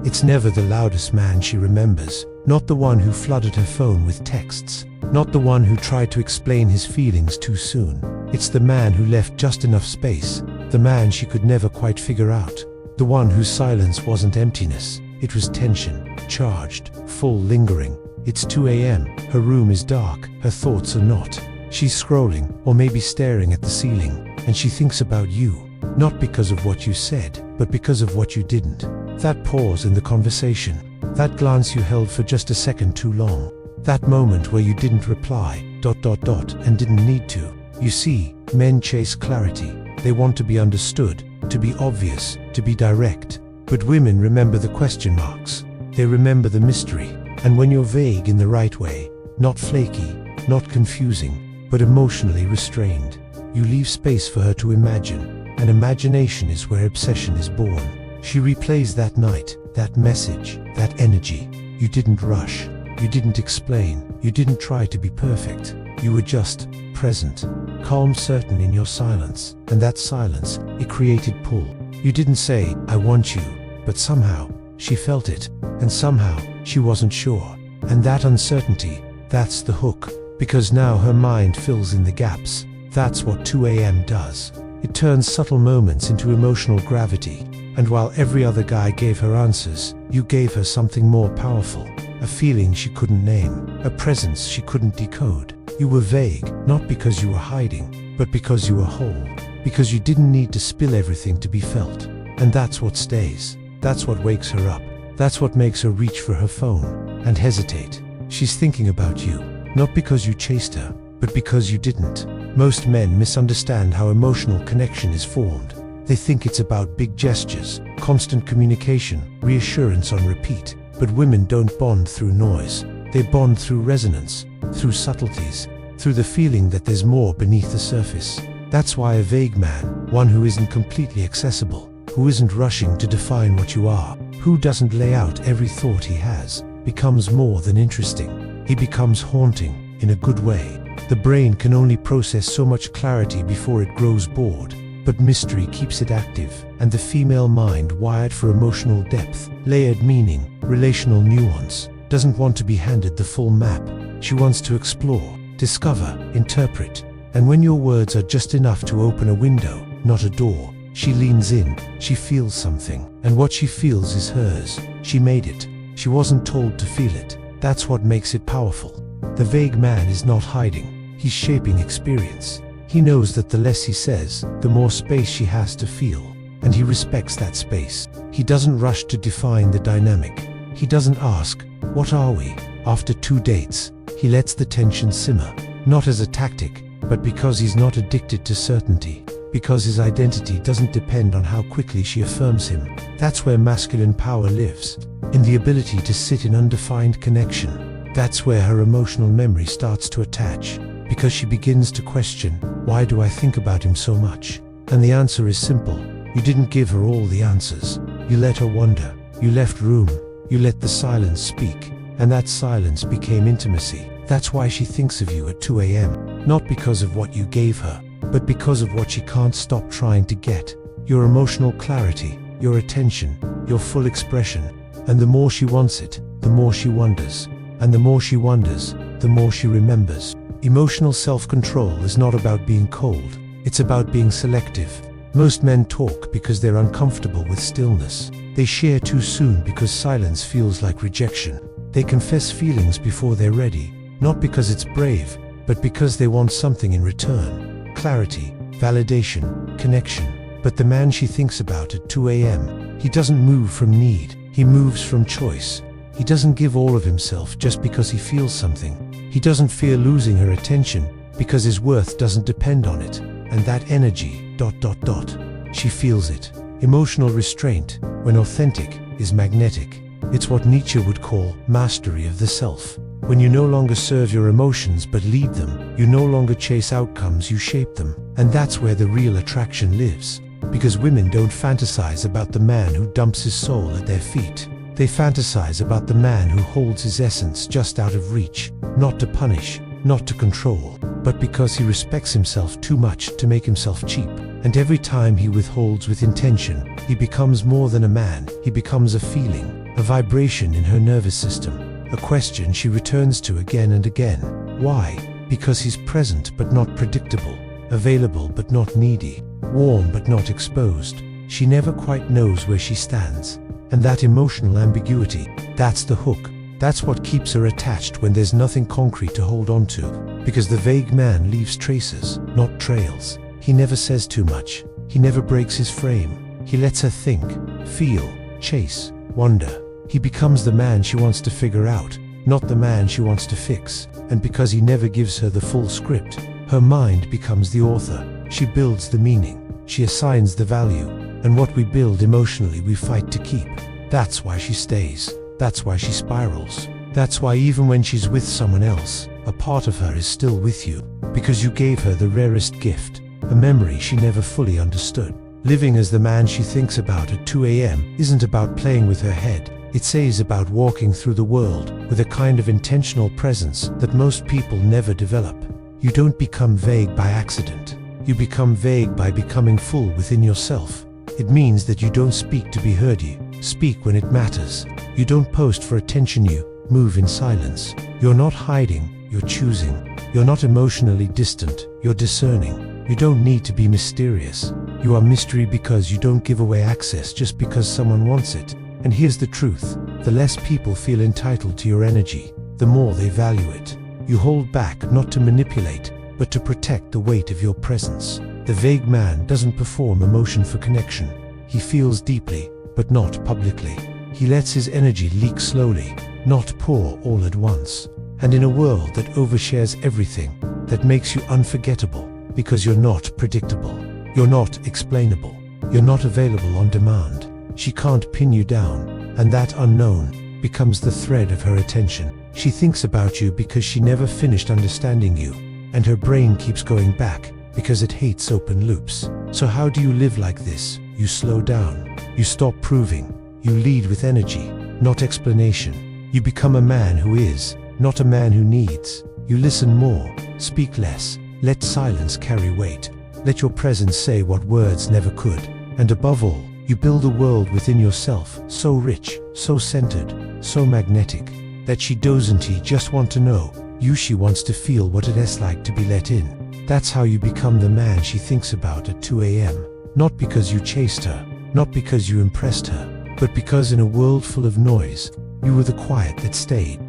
It's never the loudest man she remembers, not the one who flooded her phone with texts, not the one who tried to explain his feelings too soon. It's the man who left just enough space, the man she could never quite figure out, the one whose silence wasn't emptiness, it was tension, charged, full, lingering. It's 2 a.m., her room is dark, her thoughts are not. She's scrolling, or maybe staring at the ceiling, and she thinks about you, not because of what you said, but because of what you didn't. That pause in the conversation, that glance you held for just a second too long, that moment where you didn't reply, and didn't need to. You see, men chase clarity. They want to be understood, to be obvious, to be direct. But women remember the question marks. They remember the mystery. And when you're vague in the right way, not flaky, not confusing, but emotionally restrained, you leave space for her to imagine. And imagination is where obsession is born. She replays that night, that message, that energy. You didn't rush. You didn't explain. You didn't try to be perfect. You were just present, calm, certain in your silence. And that silence, it created pull. You didn't say, "I want you," but somehow, she felt it. And somehow, she wasn't sure. And that uncertainty, that's the hook. Because now her mind fills in the gaps. That's what 2 a.m. does. It turns subtle moments into emotional gravity. And while every other guy gave her answers, you gave her something more powerful. A feeling she couldn't name. A presence she couldn't decode. You were vague, not because you were hiding, but because you were whole. Because you didn't need to spill everything to be felt. And that's what stays. That's what wakes her up. That's what makes her reach for her phone and hesitate. She's thinking about you, not because you chased her, but because you didn't. Most men misunderstand how emotional connection is formed. They think it's about big gestures, constant communication, reassurance on repeat. But women don't bond through noise. They bond through resonance, through subtleties, through the feeling that there's more beneath the surface. That's why a vague man, one who isn't completely accessible, who isn't rushing to define what you are, who doesn't lay out every thought he has, becomes more than interesting. He becomes haunting, in a good way. The brain can only process so much clarity before it grows bored. But mystery keeps it active, and the female mind, wired for emotional depth, layered meaning, relational nuance, doesn't want to be handed the full map. She wants to explore, discover, interpret. And when your words are just enough to open a window, not a door, she leans in, she feels something. And what she feels is hers. She made it. She wasn't told to feel it. That's what makes it powerful. The vague man is not hiding. He's shaping experience. He knows that the less he says, the more space she has to feel. And he respects that space. He doesn't rush to define the dynamic. He doesn't ask, "What are we?" after 2 dates. He lets the tension simmer, not as a tactic, but because he's not addicted to certainty. Because his identity doesn't depend on how quickly she affirms him. That's where masculine power lives, in the ability to sit in undefined connection. That's where her emotional memory starts to attach. Because she begins to question, why do I think about him so much? And the answer is simple. You didn't give her all the answers. You let her wonder. You left room. You let the silence speak. And that silence became intimacy. That's why she thinks of you at 2 a.m. Not because of what you gave her, but because of what she can't stop trying to get. Your emotional clarity, your attention, your full expression. And the more she wants it, the more she wonders. And the more she wonders, the more she remembers. Emotional self-control is not about being cold. It's about being selective. Most men talk because they're uncomfortable with stillness. They share too soon because silence feels like rejection. They confess feelings before they're ready, not because it's brave, but because they want something in return. Clarity, validation, connection. But the man she thinks about at 2 a.m., he doesn't move from need. He moves from choice. He doesn't give all of himself just because he feels something. He doesn't fear losing her attention because his worth doesn't depend on it. And that energy, she feels it. Emotional restraint, when authentic, is magnetic. It's what Nietzsche would call mastery of the self. When you no longer serve your emotions but lead them, you no longer chase outcomes, you shape them. And that's where the real attraction lives. Because women don't fantasize about the man who dumps his soul at their feet. They fantasize about the man who holds his essence just out of reach, not to punish, not to control, but because he respects himself too much to make himself cheap. And every time he withholds with intention, he becomes more than a man, he becomes a feeling. a vibration in her nervous system, a question she returns to again and again. Why? Because he's present but not predictable, available but not needy, warm but not exposed. She never quite knows where she stands. And that emotional ambiguity, that's the hook. That's what keeps her attached when there's nothing concrete to hold on to. Because the vague man leaves traces, not trails. He never says too much. He never breaks his frame. He lets her think, feel, chase, wonder. He becomes the man she wants to figure out, not the man she wants to fix. And because he never gives her the full script, her mind becomes the author. She builds the meaning. She assigns the value. And what we build emotionally we fight to keep. That's why she stays. That's why she spirals. That's why even when she's with someone else, a part of her is still with you. Because you gave her the rarest gift, a memory she never fully understood. Living as the man she thinks about at 2 a.m. isn't about playing with her head. It's about walking through the world with a kind of intentional presence that most people never develop. You don't become vague by accident. You become vague by becoming full within yourself. It means that you don't speak to be heard, you speak when it matters. You don't post for attention, you move in silence. You're not hiding, you're choosing. You're not emotionally distant, you're discerning. You don't need to be mysterious. You are mystery because you don't give away access just because someone wants it. And here's the truth, the less people feel entitled to your energy, the more they value it. You hold back not to manipulate, but to protect the weight of your presence. The vague man doesn't perform emotion for connection. He feels deeply, but not publicly. He lets his energy leak slowly, not pour all at once. And in a world that overshares everything, that makes you unforgettable, because you're not predictable, you're not explainable, you're not available on demand, she can't pin you down, and that unknown becomes the thread of her attention. She thinks about you because she never finished understanding you, and her brain keeps going back because it hates open loops. So how do you live like this? You slow down. You stop proving. You lead with energy, not explanation. You become a man who is, not a man who needs. You listen more, speak less, let silence carry weight. Let your presence say what words never could. And above all, you build a world within yourself, so rich, so centered, so magnetic, that she doesn't just want to know you, she wants to feel what it is like to be let in. That's how you become the man she thinks about at 2 a.m. Not because you chased her, not because you impressed her, but because in a world full of noise, you were the quiet that stayed.